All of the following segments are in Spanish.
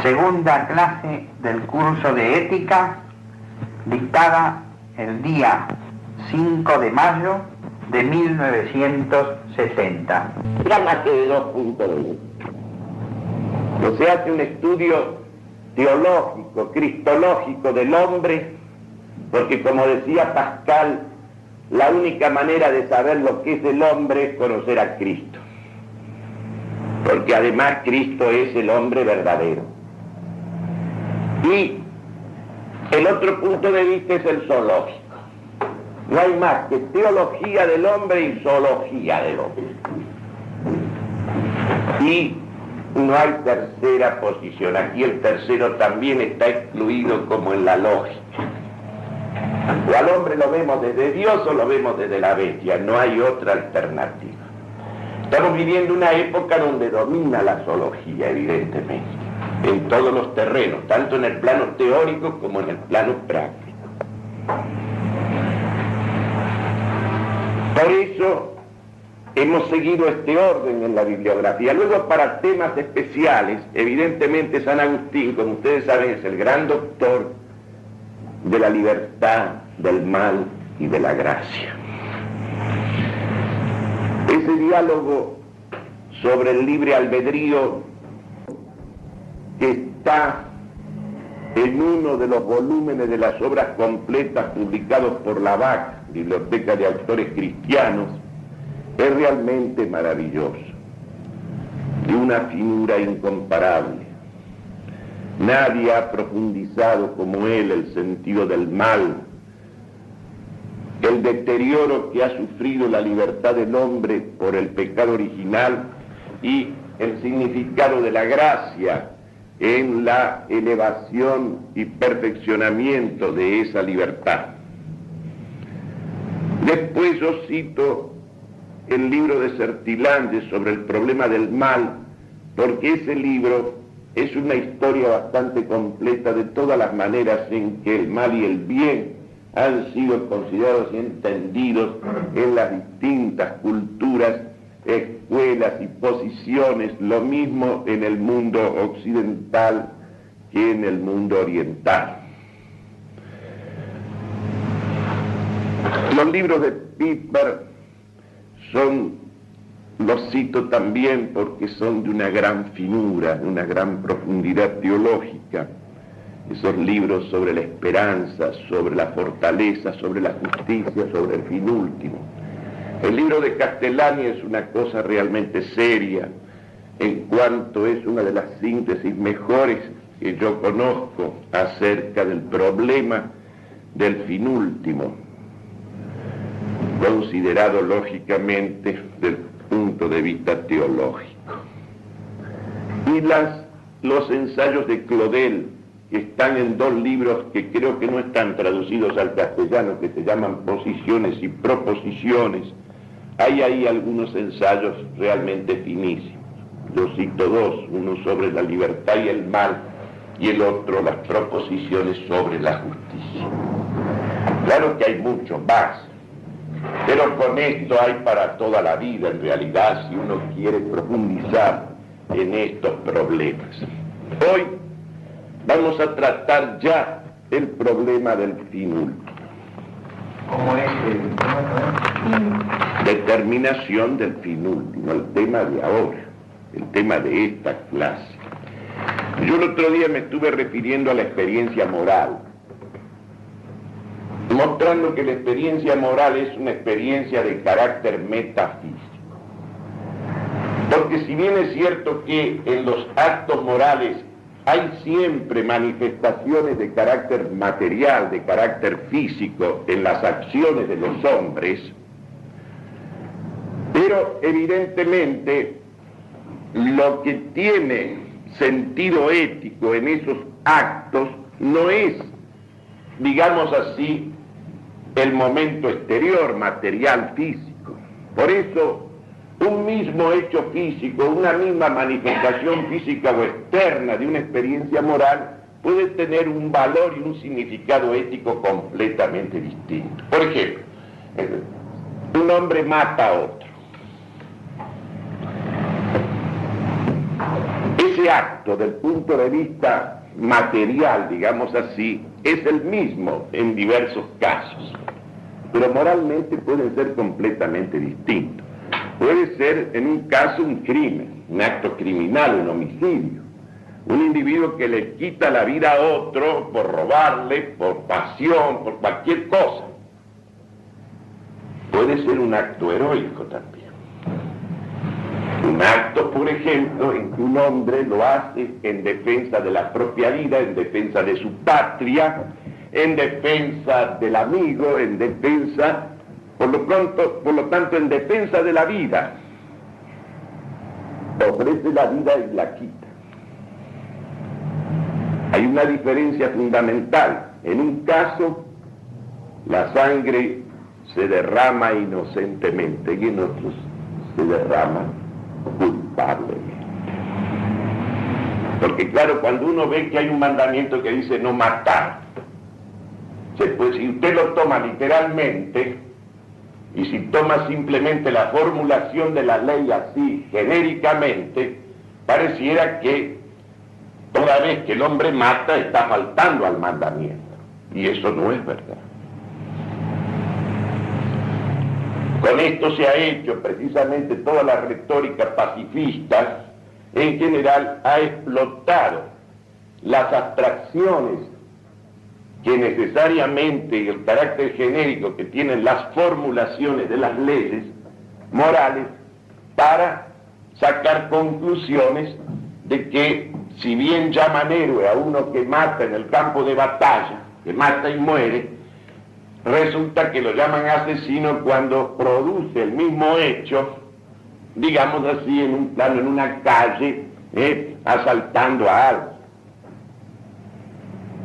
Segunda clase del curso de ética, dictada el día 5 de mayo de 1960. Llámate de 2 puntos de vista. O se hace un estudio teológico, cristológico del hombre, porque como decía Pascal, la única manera de saber lo que es el hombre es conocer a Cristo. Porque además Cristo es el hombre verdadero. Y el otro punto de vista es el zoológico. No hay más que teología del hombre y zoología del hombre. Y no hay tercera posición. Aquí el tercero también está excluido como en la lógica. O al hombre lo vemos desde Dios o lo vemos desde la bestia. No hay otra alternativa. Estamos viviendo una época donde domina la zoología, evidentemente, en todos los terrenos, tanto en el plano teórico como en el plano práctico. Por eso hemos seguido este orden en la bibliografía. Luego, para temas especiales, evidentemente San Agustín, como ustedes saben, es el gran doctor de la libertad, del mal y de la gracia. Ese diálogo sobre el libre albedrío que está en uno de los volúmenes de las obras completas publicados por la BAC, Biblioteca de Autores Cristianos, es realmente maravilloso, de una finura incomparable. Nadie ha profundizado como él el sentido del mal, el deterioro que ha sufrido la libertad del hombre por el pecado original y el significado de la gracia en la elevación y perfeccionamiento de esa libertad. Después yo cito el libro de Sertilanges sobre el problema del mal, porque ese libro es una historia bastante completa de todas las maneras en que el mal y el bien han sido considerados y entendidos en las distintas culturas, escuelas y posiciones, lo mismo en el mundo occidental que en el mundo oriental. Los libros de Piper los cito también porque son de una gran finura, de una gran profundidad teológica. Esos libros sobre la esperanza, sobre la fortaleza, sobre la justicia, sobre el fin último. El libro de Castellani es una cosa realmente seria, en cuanto es una de las síntesis mejores que yo conozco acerca del problema del fin último, considerado lógicamente del punto de vista teológico. Y los ensayos de Claudel, que están en 2 libros que creo que no están traducidos al castellano, que se llaman Posiciones y Proposiciones. Hay ahí algunos ensayos realmente finísimos. Yo cito 2, uno sobre la libertad y el mal, y el otro las proposiciones sobre la justicia. Claro que hay mucho más, pero con esto hay para toda la vida, en realidad, si uno quiere profundizar en estos problemas. Hoy vamos a tratar ya el problema del fin último. ¿Cómo es Determinación del fin último, el tema de ahora, el tema de esta clase. Yo el otro día me estuve refiriendo a la experiencia moral, mostrando que la experiencia moral es una experiencia de carácter metafísico. Porque si bien es cierto que en los actos morales hay siempre manifestaciones de carácter material, de carácter físico en las acciones de los hombres, pero evidentemente lo que tiene sentido ético en esos actos no es, digamos así, el momento exterior, material, físico. Por eso, un mismo hecho físico, una misma manifestación física o externa de una experiencia moral puede tener un valor y un significado ético completamente distinto. Por ejemplo, un hombre mata a otro. Ese ese acto del punto de vista material, digamos así, es el mismo en diversos casos, pero moralmente pueden ser completamente distintos. Puede ser en un caso un crimen, un acto criminal, un homicidio, un individuo que le quita la vida a otro por robarle, por pasión, por cualquier cosa. Puede ser un acto heroico también. Un acto, por ejemplo, en que un hombre lo hace en defensa de la propia vida, en defensa de su patria, en defensa del amigo, en defensa, por lo tanto, en defensa de la vida. Ofrece la vida y la quita. Hay una diferencia fundamental. En un caso, la sangre se derrama inocentemente y en otros se derrama culpablemente. Porque claro, cuando uno ve que hay un mandamiento que dice no matar, pues si usted lo toma literalmente, y si toma simplemente la formulación de la ley así, genéricamente, pareciera que toda vez que el hombre mata está faltando al mandamiento. Y eso no es verdad. Con esto se ha hecho precisamente toda la retórica pacifista, en general ha explotado las abstracciones que necesariamente el carácter genérico que tienen las formulaciones de las leyes morales para sacar conclusiones de que si bien llaman héroe a uno que mata en el campo de batalla, que mata y muere, resulta que lo llaman asesino cuando produce el mismo hecho, digamos así, en un plano, en una calle, asaltando a alguien.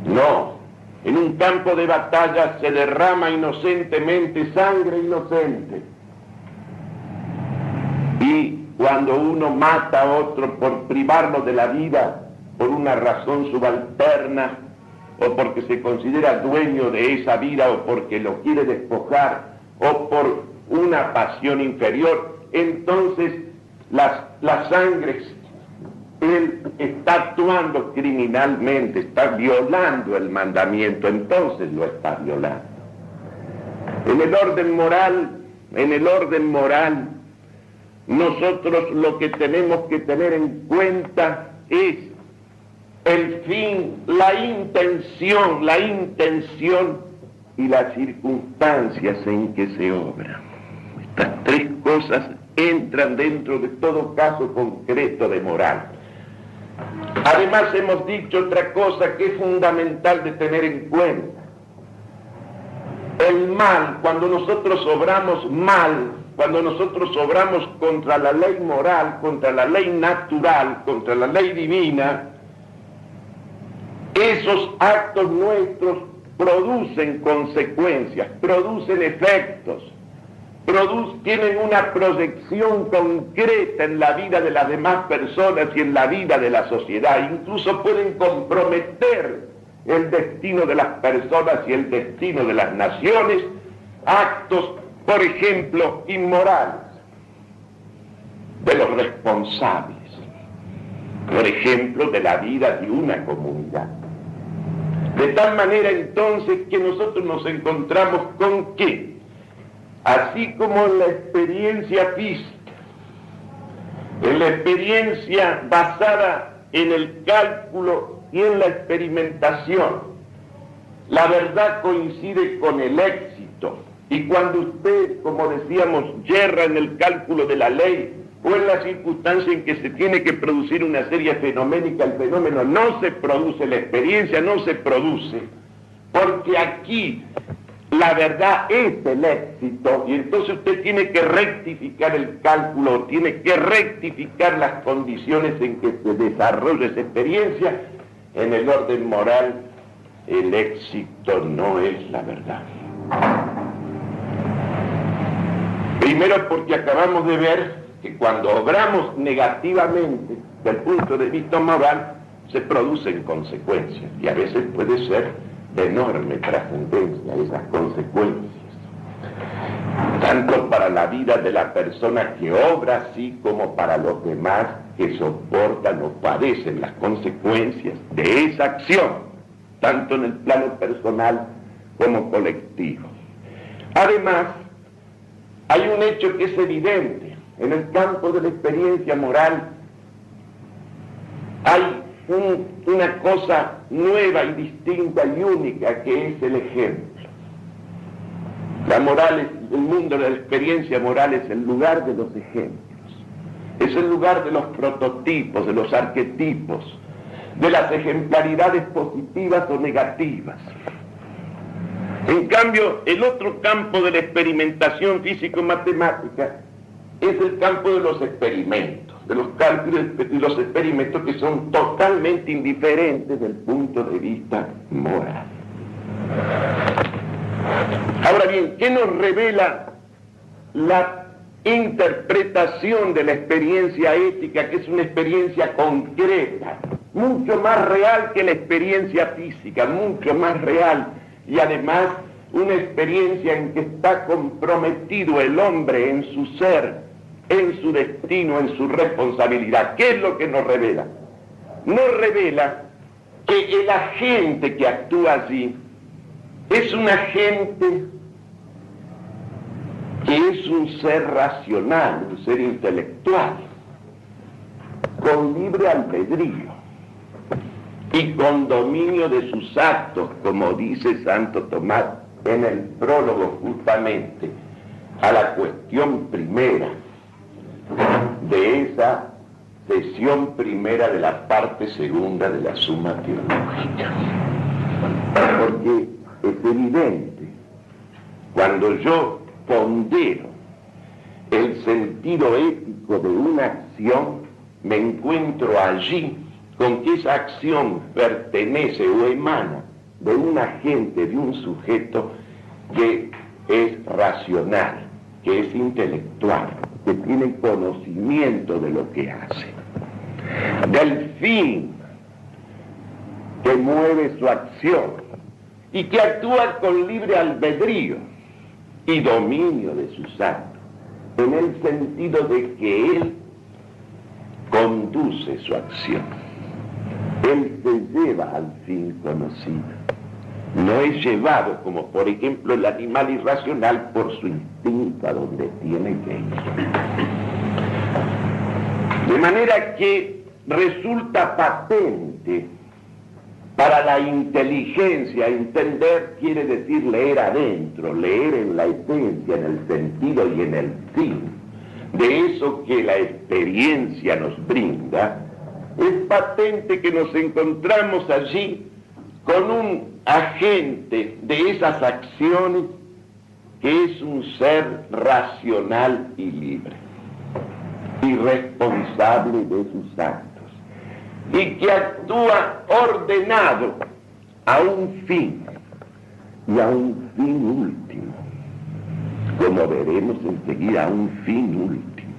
No, en un campo de batalla se derrama inocentemente sangre inocente. Y cuando uno mata a otro por privarlo de la vida, por una razón subalterna, o porque se considera dueño de esa vida, o porque lo quiere despojar, o por una pasión inferior, entonces la sangre, él está actuando criminalmente, está violando el mandamiento, entonces lo está violando. En el orden moral, nosotros lo que tenemos que tener en cuenta es el fin, la intención y las circunstancias en que se obra. Estas tres cosas entran dentro de todo caso concreto de moral. Además hemos dicho otra cosa que es fundamental de tener en cuenta. El mal, cuando nosotros obramos mal, cuando nosotros obramos contra la ley moral, contra la ley natural, contra la ley divina, esos actos nuestros producen consecuencias, producen efectos, tienen una proyección concreta en la vida de las demás personas y en la vida de la sociedad. Incluso pueden comprometer el destino de las personas y el destino de las naciones, actos, por ejemplo, inmorales de los responsables, por ejemplo, de la vida de una comunidad. De tal manera entonces que nosotros nos encontramos con que, así como en la experiencia física, en la experiencia basada en el cálculo y en la experimentación, la verdad coincide con el éxito. Y cuando usted, como decíamos, yerra en el cálculo de la ley o en la circunstancia en que se tiene que producir una serie fenoménica, el fenómeno no se produce, la experiencia no se produce, porque aquí la verdad es el éxito, y entonces usted tiene que rectificar el cálculo, tiene que rectificar las condiciones en que se desarrolla esa experiencia. En el orden moral, el éxito no es la verdad. Primero porque acabamos de ver que cuando obramos negativamente, desde el punto de vista moral, se producen consecuencias, y a veces puede ser de enorme trascendencia esas consecuencias, tanto para la vida de la persona que obra así como para los demás que soportan o padecen las consecuencias de esa acción, tanto en el plano personal como colectivo. Además, hay un hecho que es evidente. En el campo de la experiencia moral hay una cosa nueva y distinta y única, que es el ejemplo. La moral, el mundo de la experiencia moral es el lugar de los ejemplos, es el lugar de los prototipos, de los arquetipos, de las ejemplaridades positivas o negativas. En cambio, el otro campo de la experimentación físico-matemática es el campo de los experimentos, de los cálculos y los experimentos que son totalmente indiferentes desde el punto de vista moral. Ahora bien, ¿qué nos revela la interpretación de la experiencia ética, que es una experiencia concreta, mucho más real que la experiencia física, mucho más real, y además una experiencia en que está comprometido el hombre en su ser, en su destino, en su responsabilidad? ¿Qué es lo que nos revela? Nos revela que el agente que actúa allí es un agente que es un ser racional, un ser intelectual, con libre albedrío y con dominio de sus actos, como dice Santo Tomás en el prólogo justamente a la cuestión primera de esa sesión primera de la parte segunda de la Suma Teológica. Porque es evidente, cuando yo pondero el sentido ético de una acción, me encuentro allí con que esa acción pertenece o emana de un agente, de un sujeto que es racional, que es intelectual, que tiene conocimiento de lo que hace, del fin que mueve su acción y que actúa con libre albedrío y dominio de sus actos, en el sentido de que él conduce su acción, él se lleva al fin conocido, no es llevado como por ejemplo el animal irracional por su instinto a donde tiene que ir. De manera que resulta patente para la inteligencia. Entender quiere decir leer adentro, leer en la esencia, en el sentido y en el fin de eso que la experiencia nos brinda. Es patente que nos encontramos allí con un agente de esas acciones que es un ser racional y libre y responsable de sus actos, y que actúa ordenado a un fin, y a un fin último, como veremos enseguida, a un fin último,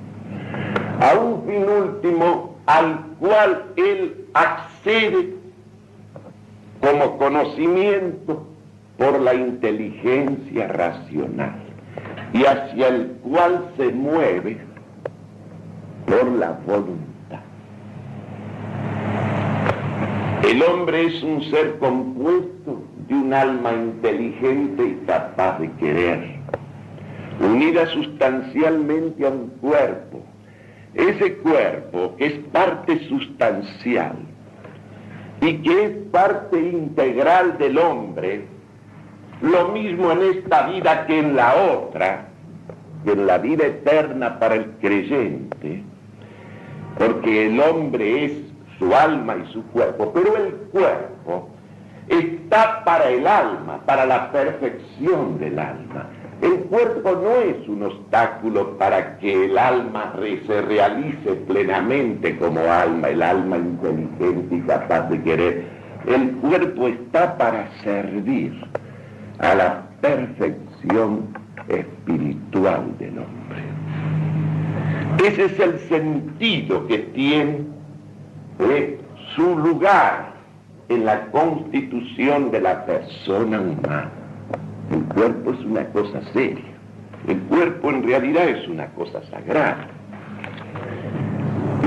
a un fin último al cual él accede como conocimiento por la inteligencia racional, y hacia el cual se mueve por la voluntad. El hombre es un ser compuesto de un alma inteligente y capaz de querer, unida sustancialmente a un cuerpo. Ese cuerpo que es parte sustancial y que es parte integral del hombre, lo mismo en esta vida que en la otra, que en la vida eterna para el creyente, porque el hombre es su alma y su cuerpo, pero el cuerpo está para el alma, para la perfección del alma. El cuerpo no es un obstáculo para que el alma se realice plenamente como alma, el alma inteligente y capaz de querer. El cuerpo está para servir a la perfección espiritual del hombre. Ese es el sentido que tiene su lugar en la constitución de la persona humana. El cuerpo es una cosa seria. El cuerpo en realidad es una cosa sagrada.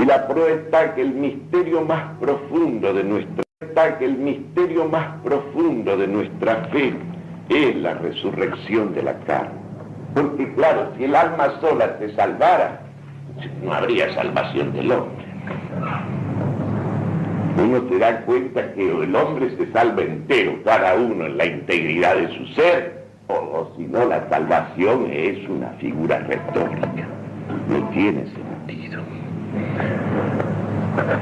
Y la prueba está que el misterio más profundo de nuestra fe es la resurrección de la carne. Porque claro, si el alma sola se salvara, no habría salvación del hombre. Uno se da cuenta que el hombre se salva entero, cada uno en la integridad de su ser, o si no, la salvación es una figura retórica, no tiene sentido.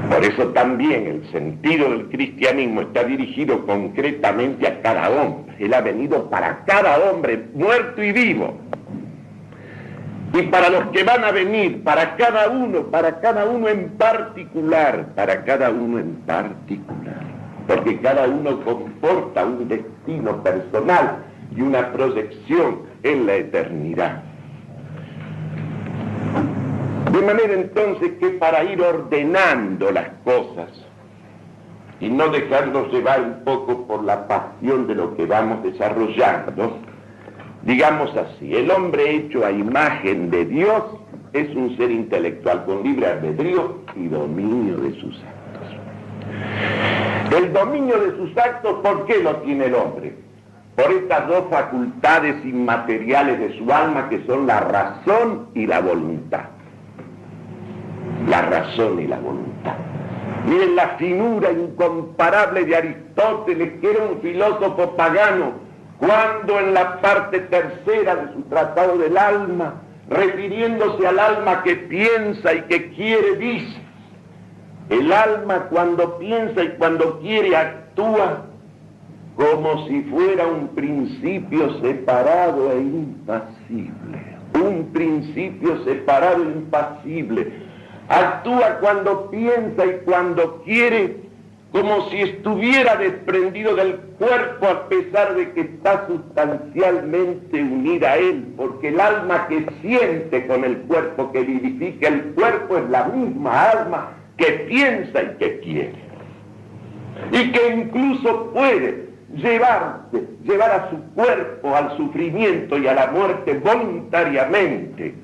Por eso también el sentido del cristianismo está dirigido concretamente a cada hombre. Él ha venido para cada hombre, muerto y vivo. Y para los que van a venir, para cada uno en particular, porque cada uno comporta un destino personal y una proyección en la eternidad. De manera entonces que para ir ordenando las cosas y no dejarnos llevar un poco por la pasión de lo que vamos desarrollando, digamos así, el hombre hecho a imagen de Dios es un ser intelectual con libre albedrío y dominio de sus actos. El dominio de sus actos, ¿por qué lo tiene el hombre? Por estas dos facultades inmateriales de su alma que son la razón y la voluntad. La razón y la voluntad. Miren la finura incomparable de Aristóteles, que era un filósofo pagano, cuando en la parte tercera de su Tratado del Alma, refiriéndose al alma que piensa y que quiere, dice: el alma cuando piensa y cuando quiere actúa como si fuera un principio separado e impasible. Un principio separado e impasible. Actúa cuando piensa y cuando quiere como si estuviera desprendido del cuerpo, a pesar de que está sustancialmente unida a él, porque el alma que siente con el cuerpo, que vivifica el cuerpo, es la misma alma que piensa y que quiere. Y que incluso puede llevar a su cuerpo al sufrimiento y a la muerte voluntariamente,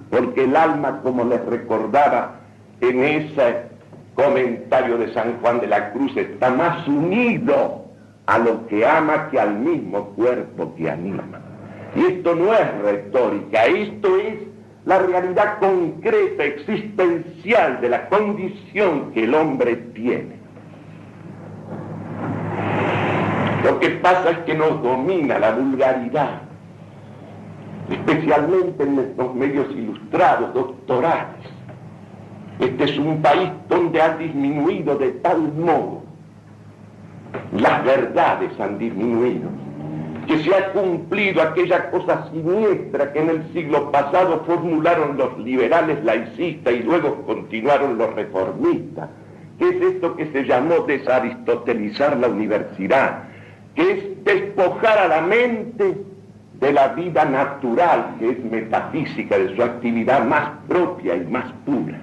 porque el alma, como les recordaba en ese comentario de San Juan de la Cruz, está más unido a lo que ama que al mismo cuerpo que anima. Y esto no es retórica, esto es la realidad concreta, existencial de la condición que el hombre tiene. Lo que pasa es que nos domina la vulgaridad, especialmente en estos medios ilustrados, doctorales. Este es un país donde ha disminuido de tal modo, las verdades han disminuido, que se ha cumplido aquella cosa siniestra que en el siglo pasado formularon los liberales laicistas y luego continuaron los reformistas, que es esto que se llamó desaristotelizar la universidad, que es despojar a la mente de la vida natural, que es metafísica, de su actividad más propia y más pura.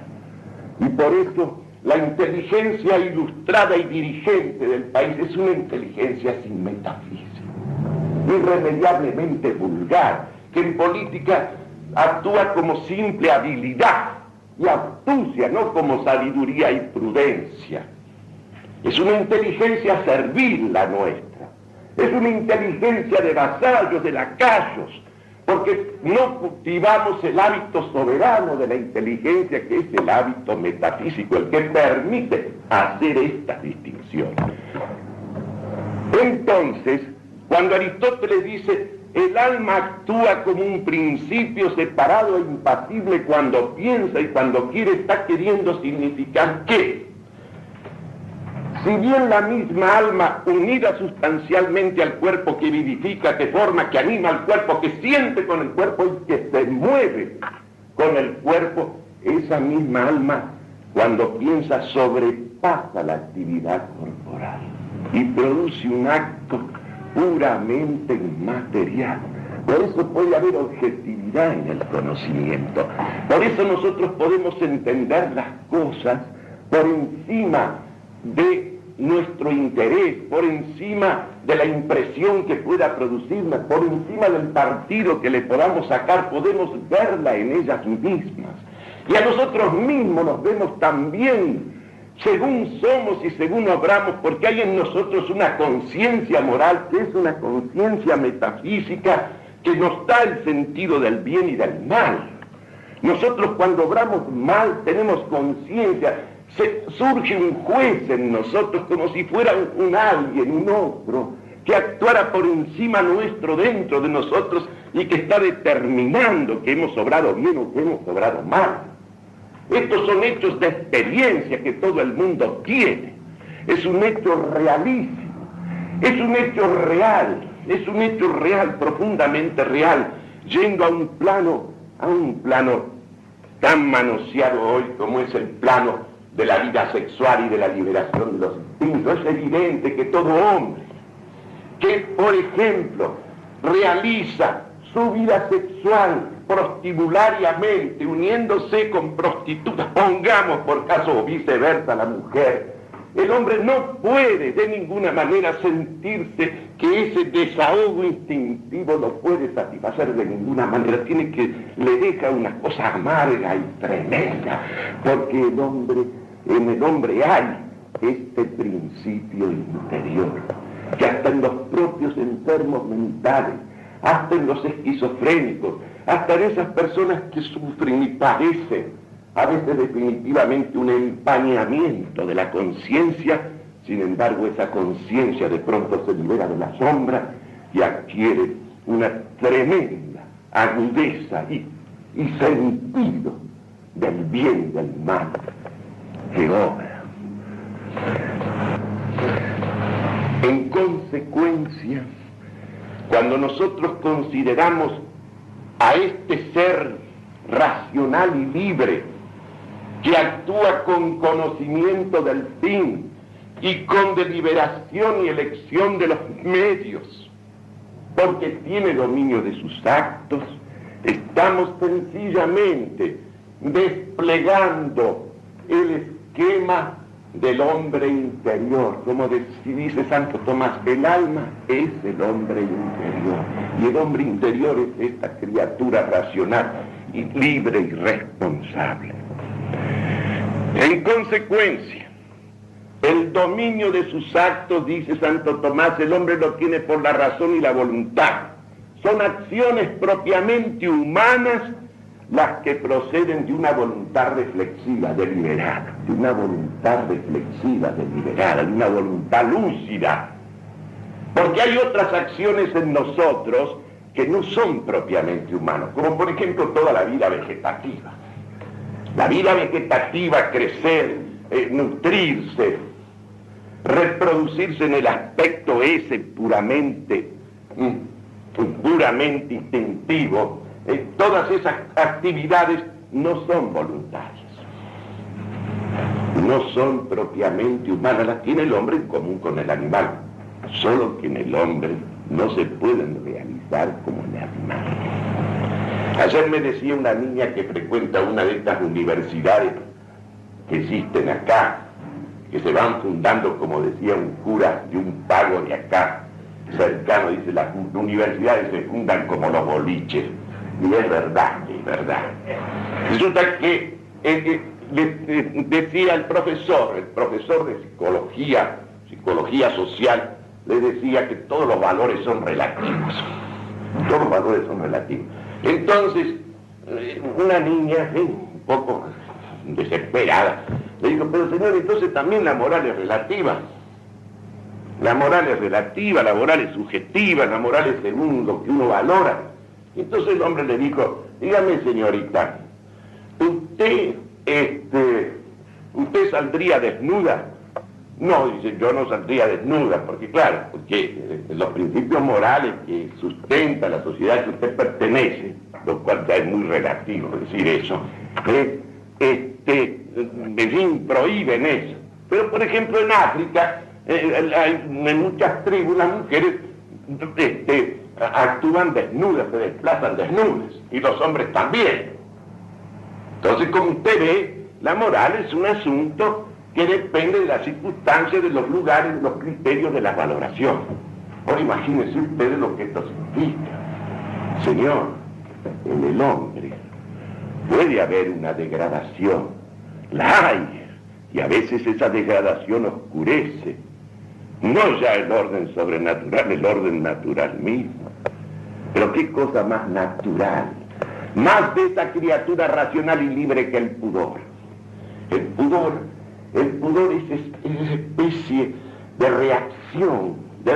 Y por eso la inteligencia ilustrada y dirigente del país es una inteligencia sin metafísica, irremediablemente vulgar, que en política actúa como simple habilidad y astucia, no como sabiduría y prudencia. Es una inteligencia servil la nuestra. Es una inteligencia de vasallos, de lacayos, porque no cultivamos el hábito soberano de la inteligencia, que es el hábito metafísico, el que permite hacer estas distinciones. Entonces, cuando Aristóteles dice, el alma actúa como un principio separado e impasible cuando piensa y cuando quiere, está queriendo significar que, si bien la misma alma, unida sustancialmente al cuerpo, que vivifica, que forma, que anima al cuerpo, que siente con el cuerpo y que se mueve con el cuerpo, esa misma alma, cuando piensa, sobrepasa la actividad corporal y produce un acto puramente inmaterial. Por eso puede haber objetividad en el conocimiento. Por eso nosotros podemos entender las cosas por encima de nuestro interés, por encima de la impresión que pueda producirla, por encima del partido que le podamos sacar, podemos verla en ellas mismas. Y a nosotros mismos nos vemos también según somos y según obramos, porque hay en nosotros una conciencia moral que es una conciencia metafísica que nos da el sentido del bien y del mal. Nosotros cuando obramos mal tenemos conciencia, surge un juez en nosotros como si fuera un alguien, un otro, que actuara por encima nuestro, dentro de nosotros, y que está determinando que hemos obrado bien o que hemos obrado mal. Estos son hechos de experiencia que todo el mundo tiene. Es un hecho realísimo, es un hecho real, profundamente real, yendo a un plano tan manoseado hoy como es el plano de la vida sexual y de la liberación de los instintos. Es evidente que todo hombre que, por ejemplo, realiza su vida sexual prostibulariamente, uniéndose con prostitutas, pongamos por caso o viceversa la mujer, el hombre no puede de ninguna manera sentirse que ese desahogo instintivo lo puede satisfacer de ninguna manera. Le deja una cosa amarga y tremenda, porque en el hombre hay este principio interior, que hasta en los propios enfermos mentales, hasta en los esquizofrénicos, hasta en esas personas que sufren y padecen a veces definitivamente un empañamiento de la conciencia, sin embargo esa conciencia de pronto se libera de la sombra y adquiere una tremenda agudeza y sentido del bien y del mal que obra. En consecuencia, cuando nosotros consideramos a este ser racional y libre, que actúa con conocimiento del fin y con deliberación y elección de los medios, porque tiene dominio de sus actos, estamos sencillamente desplegando el esquema del hombre interior. Como dice Santo Tomás, el alma es el hombre interior, y el hombre interior es esta criatura racional y libre y responsable. En consecuencia, el dominio de sus actos, dice Santo Tomás, el hombre lo tiene por la razón y la voluntad. Son acciones propiamente humanas las que proceden de una voluntad reflexiva, deliberada, de una voluntad reflexiva, deliberada, de una voluntad lúcida. Porque hay otras acciones en nosotros que no son propiamente humanas, como por ejemplo toda la vida vegetativa. La vida vegetativa, crecer, nutrirse, reproducirse en el aspecto ese puramente instintivo, todas esas actividades no son voluntarias, no son propiamente humanas, las tiene el hombre en común con el animal, solo que en el hombre no se pueden realizar como en el animal. Ayer me decía una niña que frecuenta una de estas universidades que existen acá, que se van fundando, como decía un cura de un pago de acá, cercano, dice, las universidades se fundan como los boliches, y es verdad, es verdad. Resulta que decía el profesor de psicología social, le decía que todos los valores son relativos, todos los valores son relativos. Entonces, una niña, un poco desesperada, le digo, pero señor, entonces también la moral es relativa. La moral es relativa, la moral es subjetiva, la moral es según lo que uno valora. Entonces el hombre le dijo, dígame señorita, ¿usted saldría desnuda? No, dice, yo no saldría desnuda, porque claro, porque los principios morales que sustenta la sociedad que usted pertenece, lo cual ya es muy relativo decir eso, en fin, prohíben eso. Pero por ejemplo en África, en muchas tribus las mujeres actúan desnudas, se desplazan desnudas, y los hombres también. Entonces, como usted ve, la moral es un asunto que depende de las circunstancias, de los lugares, de los criterios, de la valoración. Ahora imagínense ustedes lo que esto significa. Señor, en el hombre puede haber una degradación, la hay, y a veces esa degradación oscurece, no ya el orden sobrenatural, el orden natural mismo. Pero qué cosa más natural, más de esa criatura racional y libre que el pudor. El pudor es esa especie de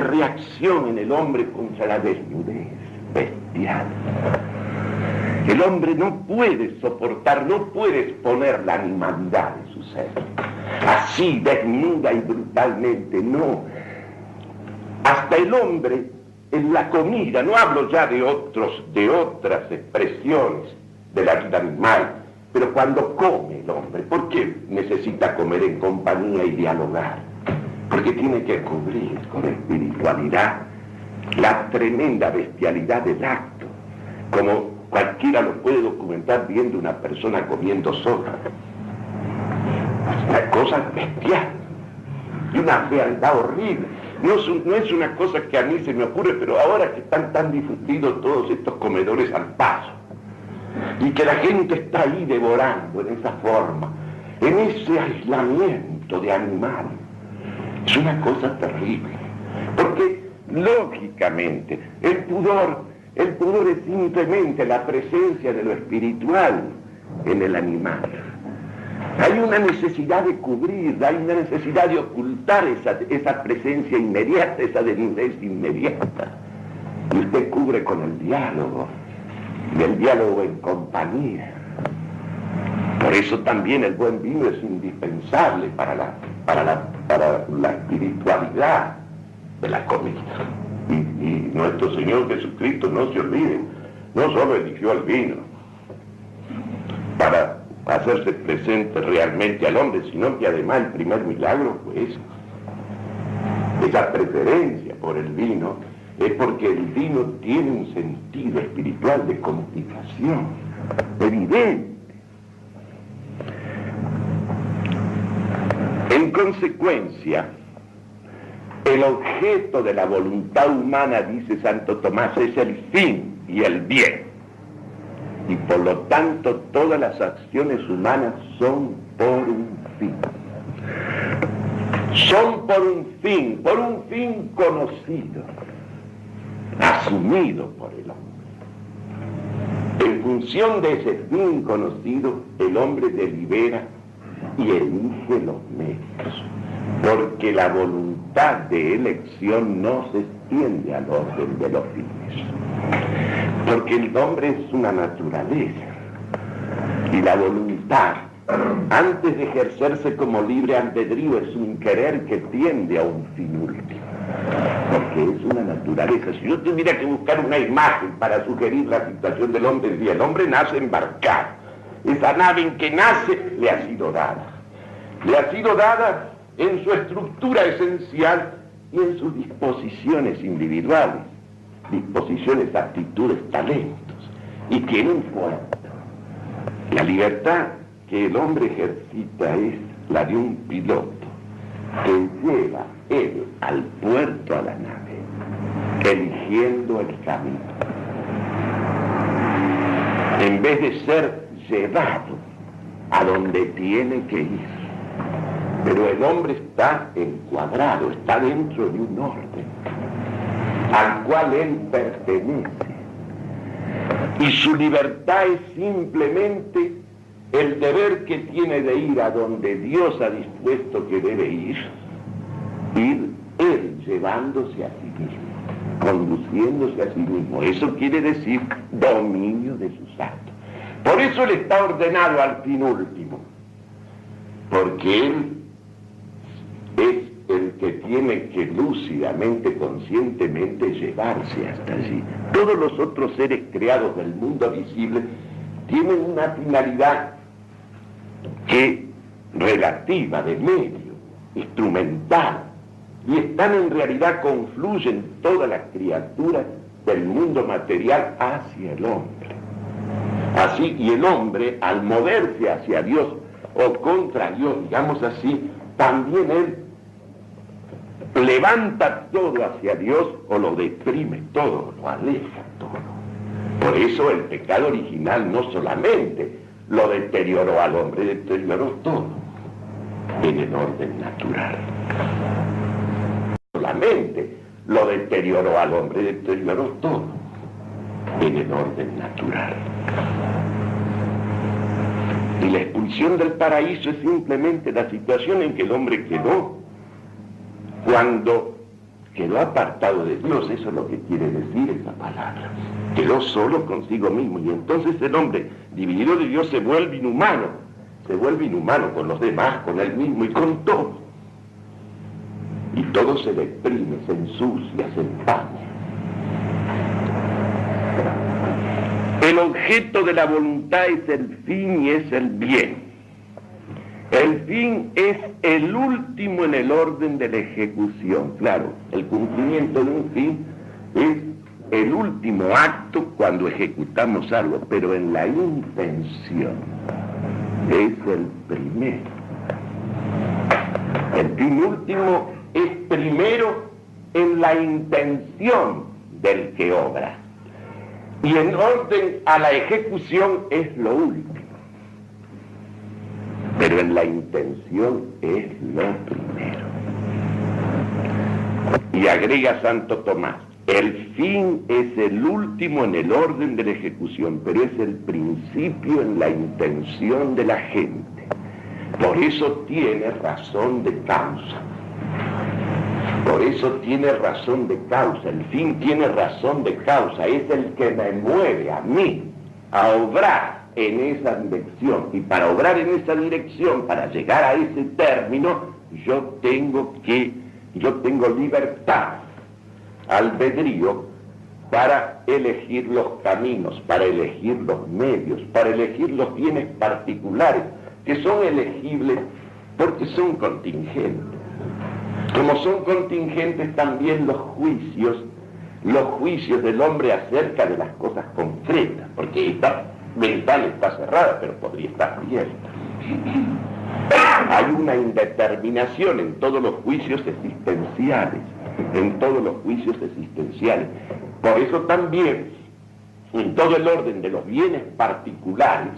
reacción en el hombre contra la desnudez bestial. El hombre no puede soportar, no puede exponer la animalidad de su ser, así desnuda y brutalmente, no. Hasta el hombre en la comida, no hablo ya de otras expresiones de la vida animal, pero cuando come el hombre, ¿por qué necesita comer en compañía y dialogar? Porque tiene que cubrir con espiritualidad la tremenda bestialidad del acto, como cualquiera lo puede documentar viendo una persona comiendo sola. Es una cosa bestial, y una fealdad horrible. No es una cosa que a mí se me ocurre, pero ahora que están tan difundidos todos estos comedores al paso, y que la gente está ahí devorando en esa forma, en ese aislamiento de animal, es una cosa terrible, porque lógicamente el pudor es simplemente la presencia de lo espiritual en el animal. Hay una necesidad de cubrir, hay una necesidad de ocultar esa presencia inmediata, esa desnudez inmediata. Y usted cubre con el diálogo, y el diálogo en compañía. Por eso también el buen vino es indispensable para la espiritualidad de la comida. Y nuestro Señor Jesucristo, no se olviden, no solo eligió el vino para hacerse presente realmente al hombre, sino que además el primer milagro fue eso. Esa preferencia por el vino es porque el vino tiene un sentido espiritual de contemplación evidente. En consecuencia, el objeto de la voluntad humana, dice Santo Tomás, es el fin y el bien. Y por lo tanto todas las acciones humanas son por un fin. Son por un fin conocido, asumido por el hombre. En función de ese fin conocido, el hombre delibera y elige los medios, porque la voluntad de elección no se extiende al orden de los fines. Porque el hombre es una naturaleza, y la voluntad, antes de ejercerse como libre albedrío, es un querer que tiende a un fin último, porque es una naturaleza. Si yo tuviera que buscar una imagen para sugerir la situación del hombre, diría: el hombre nace embarcado, esa nave en que nace le ha sido dada en su estructura esencial y en sus disposiciones individuales, disposiciones, aptitudes, talentos, y tiene un puerto. La libertad que el hombre ejercita es la de un piloto que lleva él al puerto, a la nave, eligiendo el camino, en vez de ser llevado a donde tiene que ir. Pero el hombre está encuadrado, está dentro de un orden al cual él pertenece, y su libertad es simplemente el deber que tiene de ir a donde Dios ha dispuesto que debe ir él llevándose a sí mismo, conduciéndose a sí mismo. Eso quiere decir dominio de sus actos. Por eso él está ordenado al fin último, porque él es el que tiene que lúcidamente, conscientemente llevarse hasta allí. Todos los otros seres creados del mundo visible tienen una finalidad relativa, de medio, instrumental, y están en realidad, confluyen todas las criaturas del mundo material hacia el hombre. Así, y el hombre, al moverse hacia Dios o contra Dios, digamos así, también él levanta todo hacia Dios o lo deprime todo, lo aleja todo. Por eso el pecado original no solamente lo deterioró al hombre, deterioró todo en el orden natural. Solamente lo deterioró al hombre, deterioró todo en el orden natural. Y la expulsión del paraíso es simplemente la situación en que el hombre quedó cuando quedó apartado de Dios. Eso es lo que quiere decir esa palabra. Quedó solo consigo mismo, y entonces el hombre dividido de Dios se vuelve inhumano con los demás, con él mismo y con todo. Y todo se deprime, se ensucia, se empaña. El objeto de la voluntad es el fin y es el bien. El fin es el último en el orden de la ejecución. Claro, el cumplimiento de un fin es el último acto cuando ejecutamos algo, pero en la intención es el primero. El fin último es primero en la intención del que obra. Y en orden a la ejecución es lo último. Pero en la intención es lo primero. Y agrega Santo Tomás, el fin es el último en el orden de la ejecución, pero es el principio en la intención de la gente. Por eso tiene razón de causa. Por eso tiene razón de causa, el fin tiene razón de causa, es el que me mueve a mí a obrar en esa dirección. Y para obrar en esa dirección, para llegar a ese término, yo tengo libertad, albedrío, para elegir los caminos, para elegir los medios, para elegir los bienes particulares, que son elegibles porque son contingentes. Como son contingentes también los juicios del hombre acerca de las cosas concretas, porque esta mental está cerrada, pero podría estar abierta. Hay una indeterminación en todos los juicios existenciales, Por eso también, en todo el orden de los bienes particulares,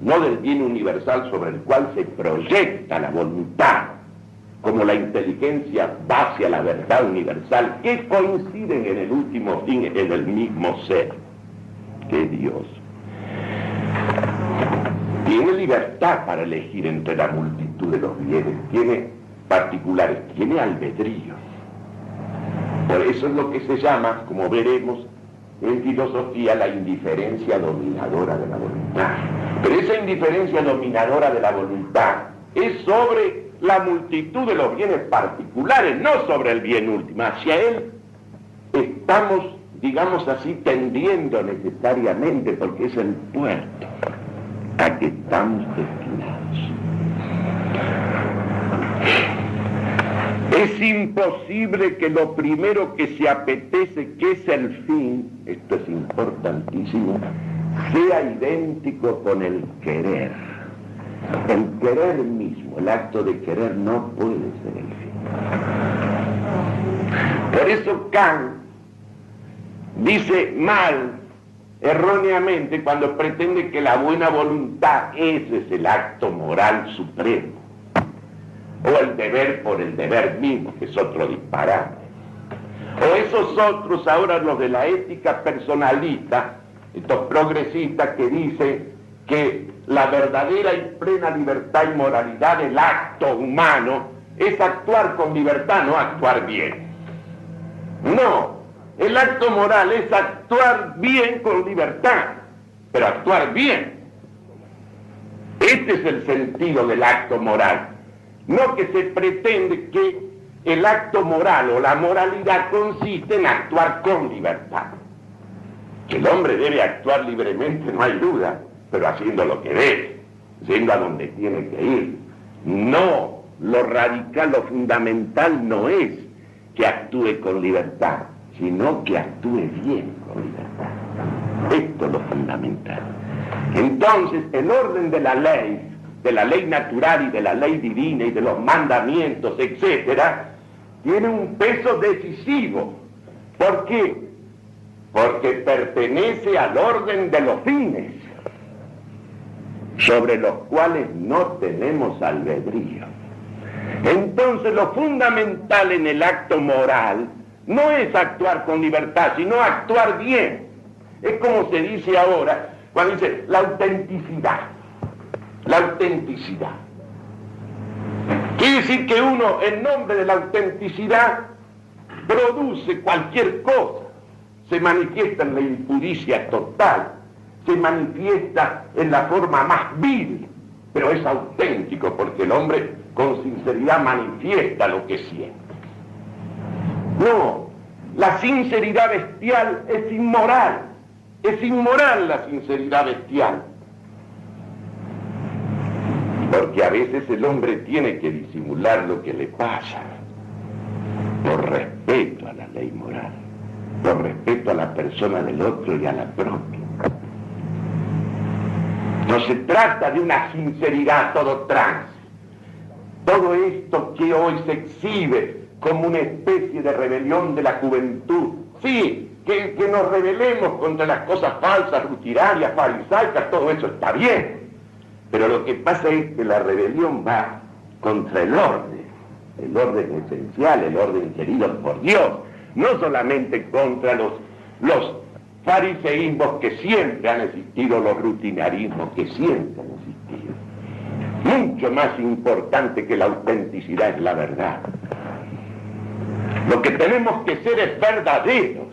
no del bien universal sobre el cual se proyecta la voluntad, como la inteligencia va hacia la verdad universal, que coinciden en el último fin, en el mismo ser, que es Dios. Tiene libertad para elegir entre la multitud de los bienes, tiene particulares, tiene albedrío. Por eso es lo que se llama, como veremos en filosofía, la indiferencia dominadora de la voluntad. Pero esa indiferencia dominadora de la voluntad es sobre la multitud de los bienes particulares, no sobre el bien último. Hacia él estamos, digamos así, tendiendo necesariamente, porque es el puerto a que estamos destinados. Es imposible que lo primero que se apetece, que es el fin, esto es importantísimo, sea idéntico con el querer. El querer mismo, el acto de querer, no puede ser el fin. Por eso Kant dice mal, erróneamente, cuando pretende que la buena voluntad, ese es el acto moral supremo, o el deber por el deber mismo, que es otro disparate. O esos otros, ahora los de la ética personalista, estos progresistas que dicen que la verdadera y plena libertad y moralidad del acto humano es actuar con libertad, no actuar bien. No, el acto moral es actuar bien con libertad, pero actuar bien. Este es el sentido del acto moral. No que se pretende que el acto moral o la moralidad consiste en actuar con libertad. Que el hombre debe actuar libremente, no hay duda, pero haciendo lo que debe, yendo a donde tiene que ir. No, lo radical, lo fundamental no es que actúe con libertad, sino que actúe bien con libertad. Esto es lo fundamental. Entonces, el orden de la ley natural y de la ley divina y de los mandamientos, etcétera, tiene un peso decisivo. ¿Por qué? Porque pertenece al orden de los fines. sobre los cuales no tenemos albedrío. Entonces lo fundamental en el acto moral no es actuar con libertad, sino actuar bien. Es como se dice ahora, cuando dice la autenticidad. La autenticidad. Quiere decir que uno, en nombre de la autenticidad, produce cualquier cosa. Se manifiesta en la impuricia total, se manifiesta en la forma más vil, pero es auténtico porque el hombre con sinceridad manifiesta lo que siente. No, la sinceridad bestial es inmoral la sinceridad bestial. Porque a veces el hombre tiene que disimular lo que le pasa por respeto a la ley moral, por respeto a la persona del otro y a la propia. No se trata de una sinceridad todo trance. Todo esto que hoy se exhibe como una especie de rebelión de la juventud, sí, que nos rebelemos contra las cosas falsas, rutinarias, farisaicas, todo eso está bien. Pero lo que pasa es que la rebelión va contra el orden esencial, el orden querido por Dios, no solamente contra los fariseísmos que siempre han existido, los rutinarismos que siempre han existido. Mucho más importante que la autenticidad es la verdad. Lo que tenemos que ser es verdaderos.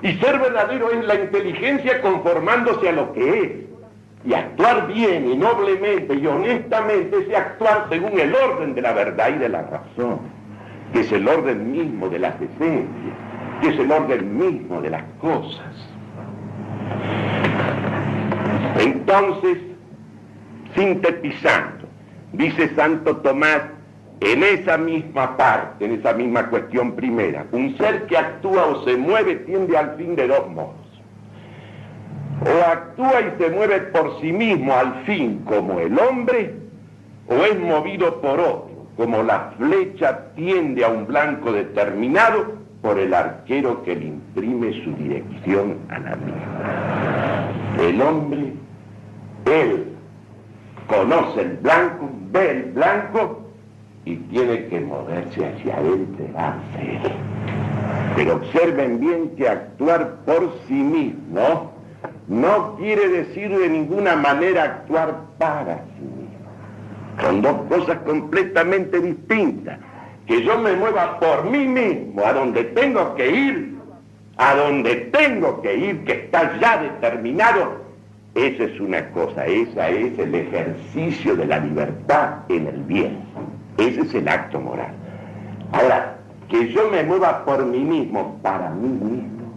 Y ser verdadero es la inteligencia conformándose a lo que es. Y actuar bien y noblemente y honestamente es actuar según el orden de la verdad y de la razón, que es el orden mismo de las esencias, que es el orden mismo de las cosas. Entonces, sintetizando, dice Santo Tomás, en esa misma parte, en esa misma cuestión primera, un ser que actúa o se mueve tiende al fin de dos modos. O actúa y se mueve por sí mismo al fin como el hombre, o es movido por otro, como la flecha tiende a un blanco determinado por el arquero que le imprime su dirección a la misma. El hombre, él conoce el blanco, ve el blanco y tiene que moverse hacia él, se va a hacer. Pero observen bien que actuar por sí mismo no quiere decir de ninguna manera actuar para sí mismo. Son dos cosas completamente distintas. Que yo me mueva por mí mismo, a donde tengo que ir, que está ya determinado, esa es una cosa, esa es el ejercicio de la libertad en el bien. Ese es el acto moral. Ahora, que yo me mueva por mí mismo, para mí mismo,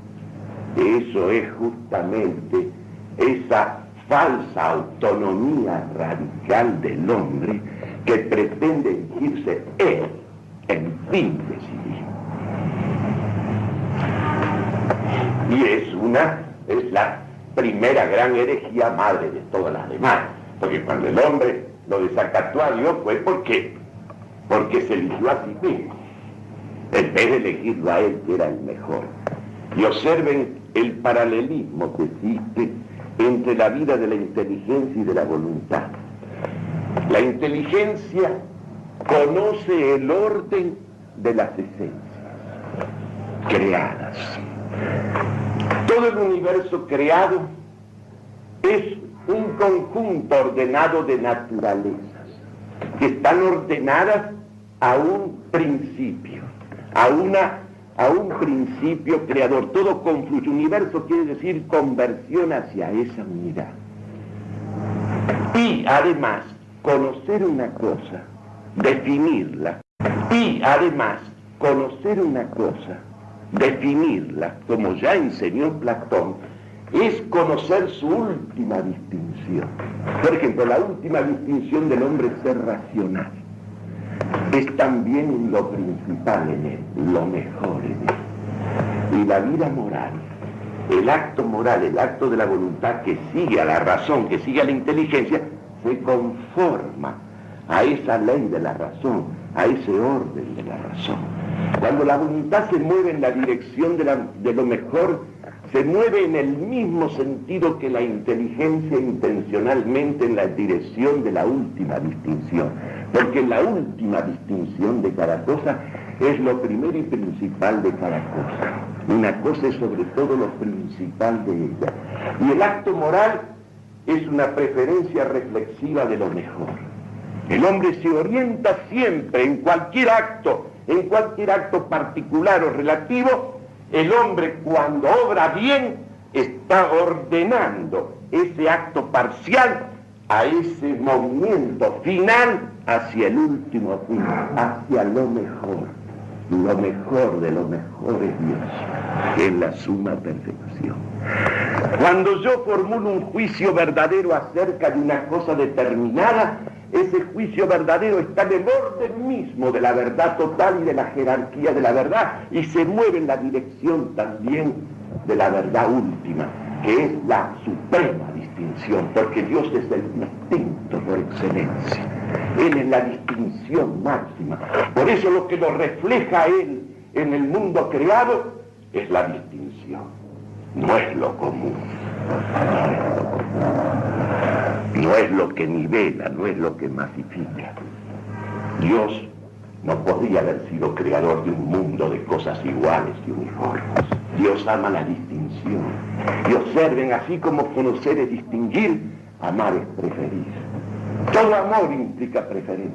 eso es justamente esa falsa autonomía radical del hombre que pretende erigirse él en fin de sí mismo. Y es la primera gran herejía madre de todas las demás. Porque cuando el hombre lo desacató a Dios fue porque se eligió a sí mismo, en vez de elegirlo a él, que era el mejor. Y observen el paralelismo que existe entre la vida de la inteligencia y de la voluntad. La inteligencia conoce el orden de las esencias creadas. Todo el universo creado es un conjunto ordenado de naturalezas que están ordenadas a un principio, a un principio creador. Todo confluye. Universo quiere decir conversión hacia esa unidad. Y además, conocer una cosa, definirla. Y además, conocer una cosa, definirla, como ya enseñó Platón, es conocer su última distinción. Por ejemplo, la última distinción del hombre es ser racional. Es también lo principal en él, lo mejor en él. Y la vida moral, el acto moral, el acto de la voluntad que sigue a la razón, que sigue a la inteligencia, se conforma a esa ley de la razón, a ese orden de la razón. Cuando la voluntad se mueve en la dirección de lo mejor, se mueve en el mismo sentido que la inteligencia intencionalmente en la dirección de la última distinción, porque la última distinción de cada cosa es lo primero y principal de cada cosa. Una cosa es sobre todo lo principal de ella. Y el acto moral es una preferencia reflexiva de lo mejor. El hombre se orienta siempre en cualquier acto particular o relativo. El hombre, cuando obra bien, está ordenando ese acto parcial a ese movimiento final hacia el último fin, hacia lo mejor. Lo mejor de lo mejor es Dios, que es la suma perfección. Cuando yo formulo un juicio verdadero acerca de una cosa determinada, ese juicio verdadero está en el orden mismo de la verdad total y de la jerarquía de la verdad, y se mueve en la dirección también de la verdad última, que es la suprema distinción, porque Dios es el distinto por excelencia. Él es la distinción máxima. Por eso lo que lo refleja a Él en el mundo creado es la distinción. No es lo común. No es lo que nivela, no es lo que masifica. Dios no podría haber sido creador de un mundo de cosas iguales y uniformes. Dios ama la distinción. Y observen, así como conocer es distinguir, amar es preferir. Todo amor implica preferencia.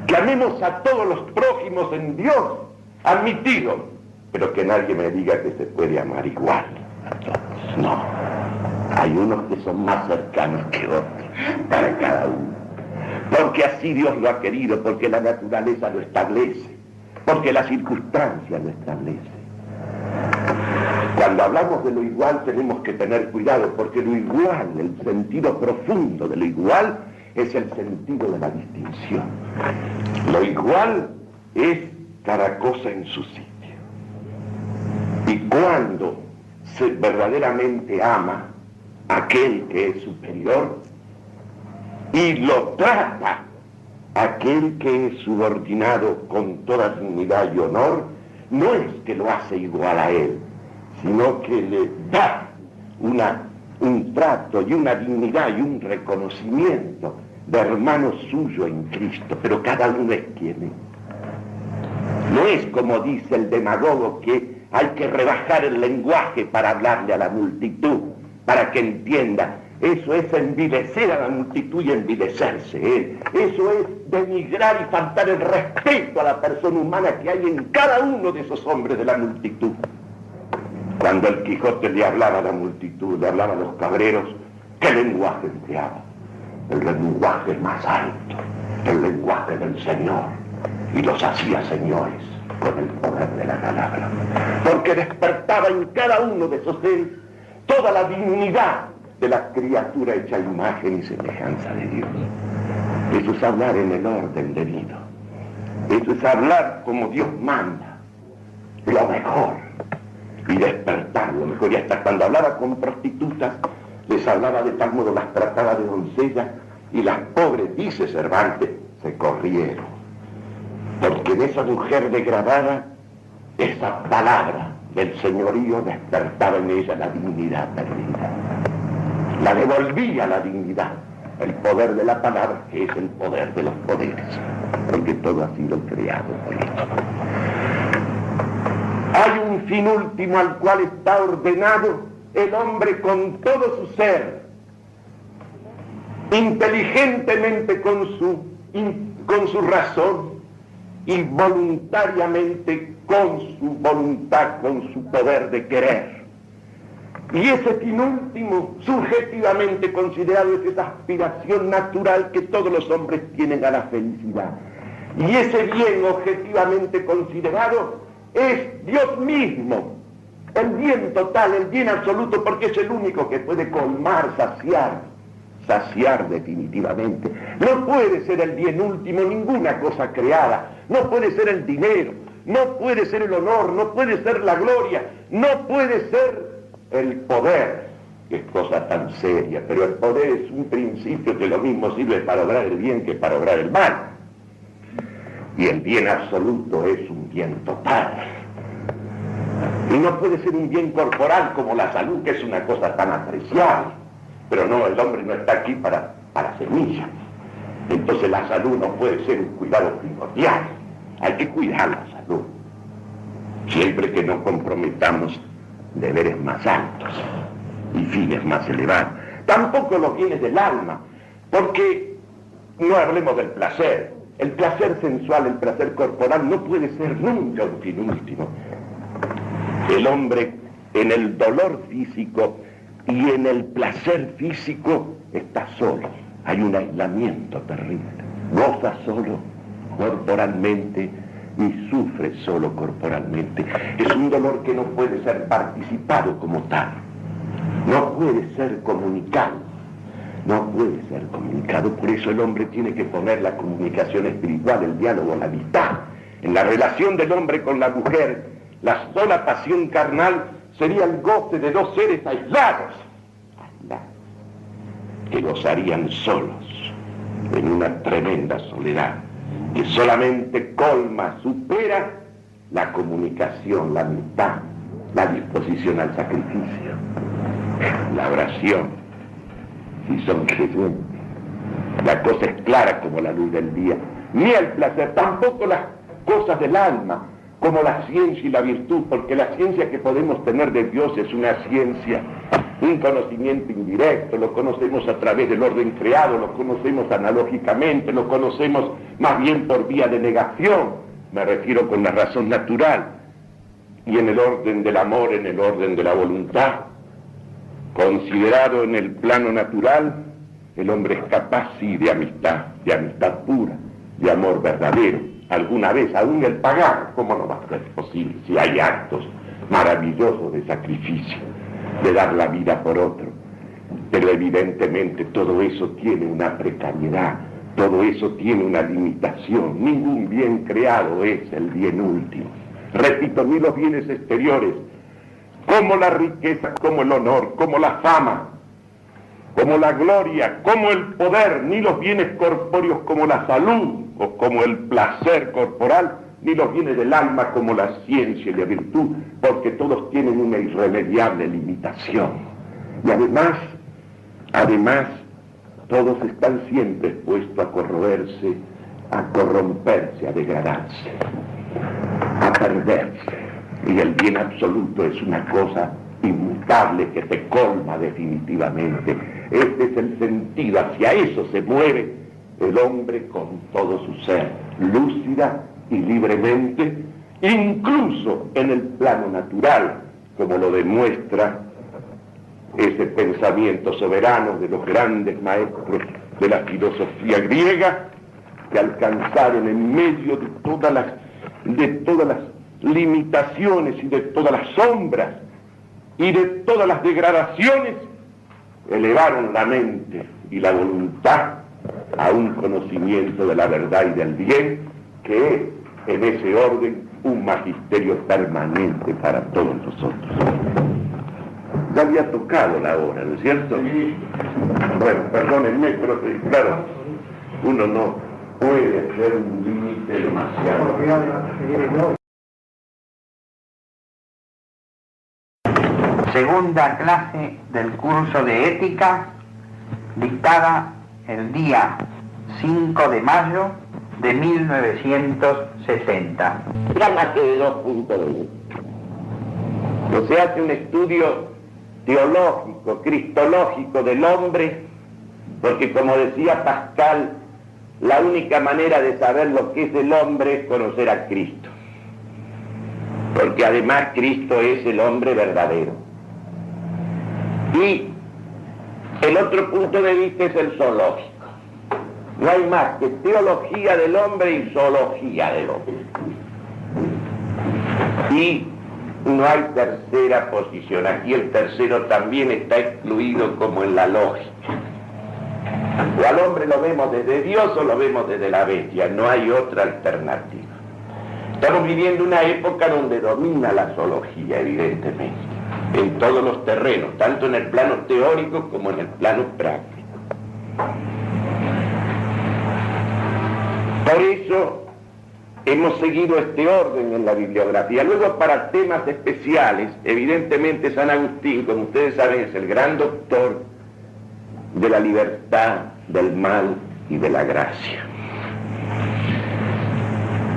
Que amemos a todos los prójimos en Dios, admitido, pero que nadie me diga que se puede amar igual a todos. No. Hay unos que son más cercanos que otros para cada uno. Porque así Dios lo ha querido, porque la naturaleza lo establece, porque la circunstancia lo establece. Cuando hablamos de lo igual tenemos que tener cuidado, porque lo igual, el sentido profundo de lo igual, es el sentido de la distinción. Lo igual es cada cosa en su sitio. Y cuando se verdaderamente ama a aquel que es superior y lo trata a aquel que es subordinado con toda dignidad y honor, no es que lo hace igual a él, sino que le da un trato y una dignidad y un reconocimiento de hermano suyo en Cristo, pero cada uno es quien es. No es como dice el demagogo que hay que rebajar el lenguaje para hablarle a la multitud, para que entienda. Eso es envilecer a la multitud y envilecerse él. Eso es denigrar y faltar el respeto a la persona humana que hay en cada uno de esos hombres de la multitud. Cuando el Quijote le hablaba a la multitud, le hablaba a los cabreros, ¿qué lenguaje empleaba? El lenguaje más alto, el lenguaje del Señor, y los hacía señores con el poder de la palabra, porque despertaba en cada uno de esos seres toda la dignidad de la criatura hecha imagen y semejanza de Dios. Eso es hablar en el orden debido, eso es hablar como Dios manda, lo mejor, y despertar lo mejor. Y hasta cuando hablaba con prostitutas, les hablaba de tal modo, las trataba de doncellas, y las pobres, dice Cervantes, se corrieron, porque en esa mujer degradada, esa palabra del señorío despertaba en ella la dignidad perdida, la devolvía la dignidad, el poder de la palabra, que es el poder de los poderes, porque todo ha sido creado por él. Hay un fin último al cual está ordenado el hombre con todo su ser, inteligentemente con su razón y voluntariamente con su voluntad, con su poder de querer. Y ese fin último, subjetivamente considerado, es esa aspiración natural que todos los hombres tienen a la felicidad. Y ese bien objetivamente considerado es Dios mismo, el bien total, el bien absoluto, porque es el único que puede colmar, saciar definitivamente. No puede ser el bien último ninguna cosa creada, no puede ser el dinero, no puede ser el honor, no puede ser la gloria, no puede ser el poder, que es cosa tan seria, pero el poder es un principio que lo mismo sirve para obrar el bien que para obrar el mal. Y el bien absoluto es un bien total. Y no puede ser un bien corporal como la salud, que es una cosa tan apreciable. Pero no, el hombre no está aquí para semillas. Entonces la salud no puede ser un cuidado primordial. Hay que cuidar la salud, siempre que no comprometamos deberes más altos y fines más elevados. Tampoco los bienes del alma, porque no hablemos del placer. El placer sensual, el placer corporal no puede ser nunca un fin último. El hombre en el dolor físico y en el placer físico está solo. Hay un aislamiento terrible. Goza solo corporalmente y sufre solo corporalmente. Es un dolor que no puede ser participado como tal. No puede ser comunicado. No puede ser comunicado. Por eso el hombre tiene que poner la comunicación espiritual, el diálogo, la amistad. En la relación del hombre con la mujer, la sola pasión carnal sería el goce de dos seres aislados, que gozarían solos en una tremenda soledad que solamente colma, supera la comunicación, la amistad, la disposición al sacrificio, la oración, si son creyentes. La cosa es clara como la luz del día, ni el placer, tampoco las cosas del alma, como la ciencia y la virtud, porque la ciencia que podemos tener de Dios es una ciencia, un conocimiento indirecto, lo conocemos a través del orden creado, lo conocemos analógicamente, lo conocemos más bien por vía de negación, me refiero con la razón natural, y en el orden del amor, en el orden de la voluntad, considerado en el plano natural, el hombre es capaz, sí, de amistad pura, de amor verdadero. Alguna vez, aún el pagar, ¿cómo no va a ser posible si hay actos maravillosos de sacrificio, de dar la vida por otro? Pero evidentemente todo eso tiene una precariedad, todo eso tiene una limitación. Ningún bien creado es el bien último. Repito, ni los bienes exteriores, como la riqueza, como el honor, como la fama, como la gloria, como el poder, ni los bienes corpóreos como la salud o como el placer corporal, ni los bienes del alma como la ciencia y la virtud, porque todos tienen una irremediable limitación. Y además, todos están siempre expuestos a corroerse, a corromperse, a degradarse, a perderse. Y el bien absoluto es una cosa inmutable que te colma definitivamente. Este es el sentido, hacia eso se mueve el hombre con todo su ser, lúcida y libremente, incluso en el plano natural, como lo demuestra ese pensamiento soberano de los grandes maestros de la filosofía griega, que alcanzaron en medio de todas las limitaciones y de todas las sombras y de todas las degradaciones, elevaron la mente y la voluntad a un conocimiento de la verdad y del bien, que es en ese orden un magisterio permanente para todos nosotros. Ya había tocado la hora, ¿no es cierto? Sí. Bueno, perdónenme, pero claro, uno no puede ser un límite demasiado. Segunda clase del curso de ética, dictada el día 5 de mayo de 1960. Ya más que de 2 puntos de vista. No se hace un estudio teológico, cristológico del hombre, porque como decía Pascal, la única manera de saber lo que es el hombre es conocer a Cristo. Porque además Cristo es el hombre verdadero. Y el otro punto de vista es el zoológico. No hay más que teología del hombre y zoología del hombre. Y no hay tercera posición. Aquí el tercero también está excluido como en la lógica. O al hombre lo vemos desde Dios o lo vemos desde la bestia. No hay otra alternativa. Estamos viviendo una época donde domina la zoología, evidentemente, en todos los terrenos, tanto en el plano teórico como en el plano práctico. Por eso hemos seguido este orden en la bibliografía. Luego, para temas especiales, evidentemente San Agustín, como ustedes saben, es el gran doctor de la libertad, del mal y de la gracia.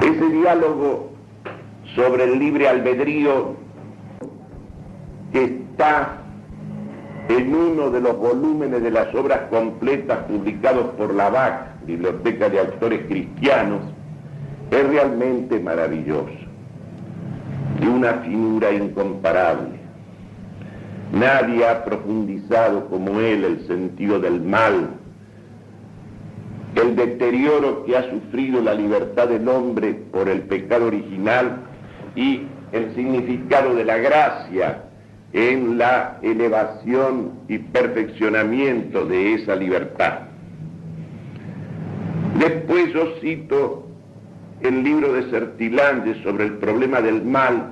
Ese diálogo sobre el libre albedrío está en uno de los volúmenes de las obras completas publicados por la BAC, Biblioteca de Autores Cristianos, es realmente maravilloso, de una finura incomparable. Nadie ha profundizado como él el sentido del mal, el deterioro que ha sufrido la libertad del hombre por el pecado original y el significado de la gracia en la elevación y perfeccionamiento de esa libertad. Después yo cito el libro de Sertilange sobre el problema del mal,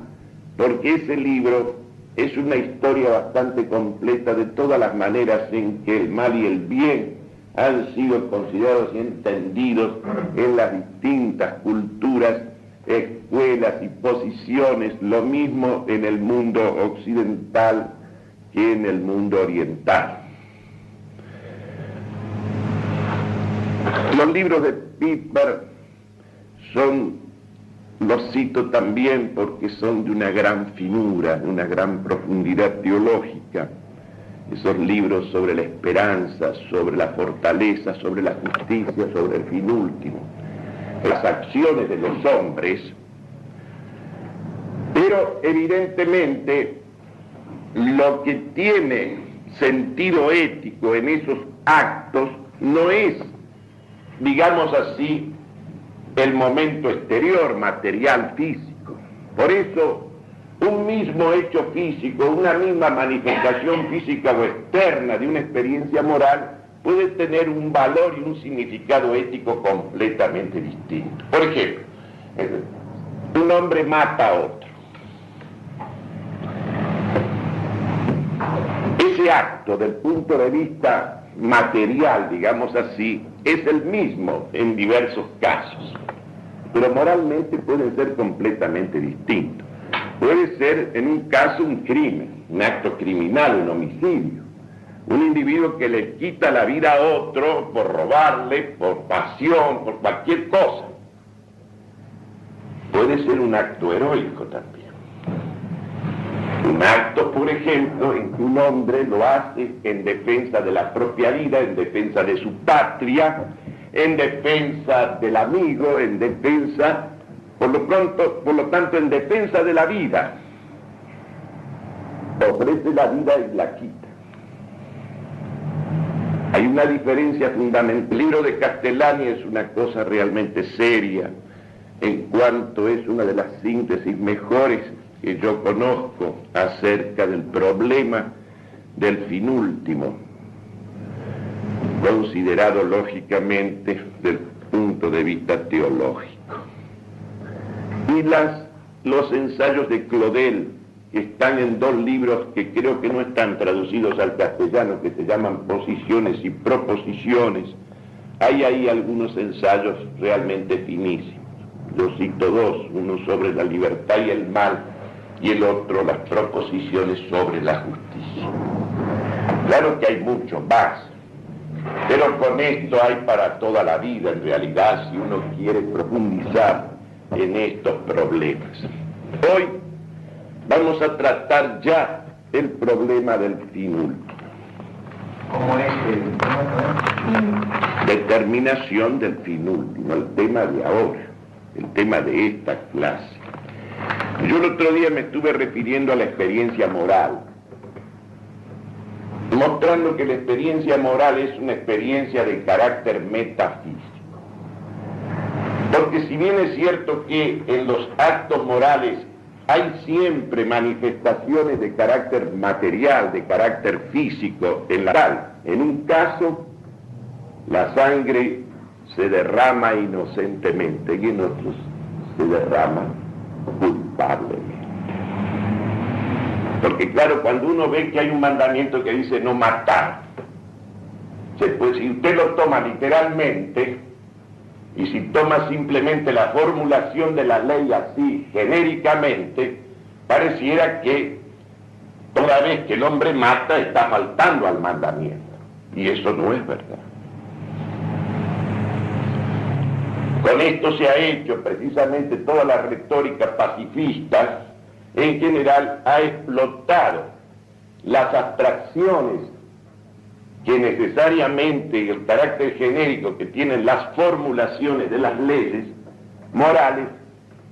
porque ese libro es una historia bastante completa de todas las maneras en que el mal y el bien han sido considerados y entendidos en las distintas culturas, escuelas y posiciones, lo mismo en el mundo occidental que en el mundo oriental. Los libros de Piper los cito también porque son de una gran finura, de una gran profundidad teológica. Esos libros sobre la esperanza, sobre la fortaleza, sobre la justicia, sobre el fin último, las acciones de los hombres. Pero evidentemente lo que tiene sentido ético en esos actos no es, digamos así, el momento exterior, material, físico. Por eso, un mismo hecho físico, una misma manifestación física o externa de una experiencia moral puede tener un valor y un significado ético completamente distinto. Por ejemplo, un hombre mata a otro. Ese acto, del punto de vista material, digamos así, es el mismo en diversos casos, pero moralmente pueden ser completamente distintos. Puede ser en un caso un crimen, un acto criminal, un homicidio, un individuo que le quita la vida a otro por robarle, por pasión, por cualquier cosa. Puede ser un acto heroico también. Un acto, por ejemplo, en que un hombre lo hace en defensa de la propia vida, en defensa de su patria, en defensa del amigo, en defensa, por lo tanto, en defensa de la vida. Ofrece la vida y la quita. Hay una diferencia fundamental. El libro de Castellani es una cosa realmente seria, en cuanto es una de las síntesis mejores que yo conozco acerca del problema del fin último, considerado lógicamente desde el punto de vista teológico. Y los ensayos de Claudel, que están en dos libros que creo que no están traducidos al castellano, que se llaman Posiciones y Proposiciones, hay ahí algunos ensayos realmente finísimos. Yo cito dos, uno sobre la libertad y el mal, y el otro, las proposiciones sobre la justicia. Claro que hay mucho más, pero con esto hay para toda la vida, en realidad, si uno quiere profundizar en estos problemas. Hoy vamos a tratar ya el problema del fin último. ¿Cómo es el Determinación del fin último, el tema de ahora, el tema de esta clase. Yo el otro día me estuve refiriendo a la experiencia moral, mostrando que la experiencia moral es una experiencia de carácter metafísico. Porque si bien es cierto que en los actos morales hay siempre manifestaciones de carácter material, de carácter físico, en un caso la sangre se derrama inocentemente y en otros se derrama culpablemente. Porque claro, cuando uno ve que hay un mandamiento que dice no matar, pues si usted lo toma literalmente, Y si toma simplemente la formulación de la ley así, genéricamente, pareciera que toda vez que el hombre mata está faltando al mandamiento. Y eso no es verdad. Con esto se ha hecho precisamente toda la retórica pacifista, en general ha explotado las abstracciones que necesariamente el carácter genérico que tienen las formulaciones de las leyes morales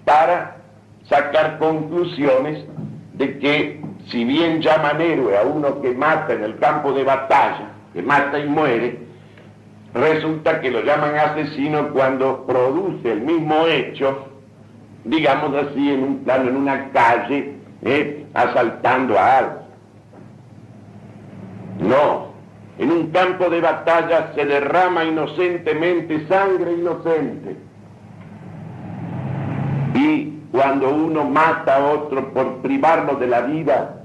para sacar conclusiones de que si bien llaman héroe a uno que mata en el campo de batalla, que mata y muere, resulta que lo llaman asesino cuando produce el mismo hecho, digamos así, en un plano, en una calle, asaltando a alguien. No, en un campo de batalla se derrama inocentemente sangre inocente. Y cuando uno mata a otro por privarlo de la vida,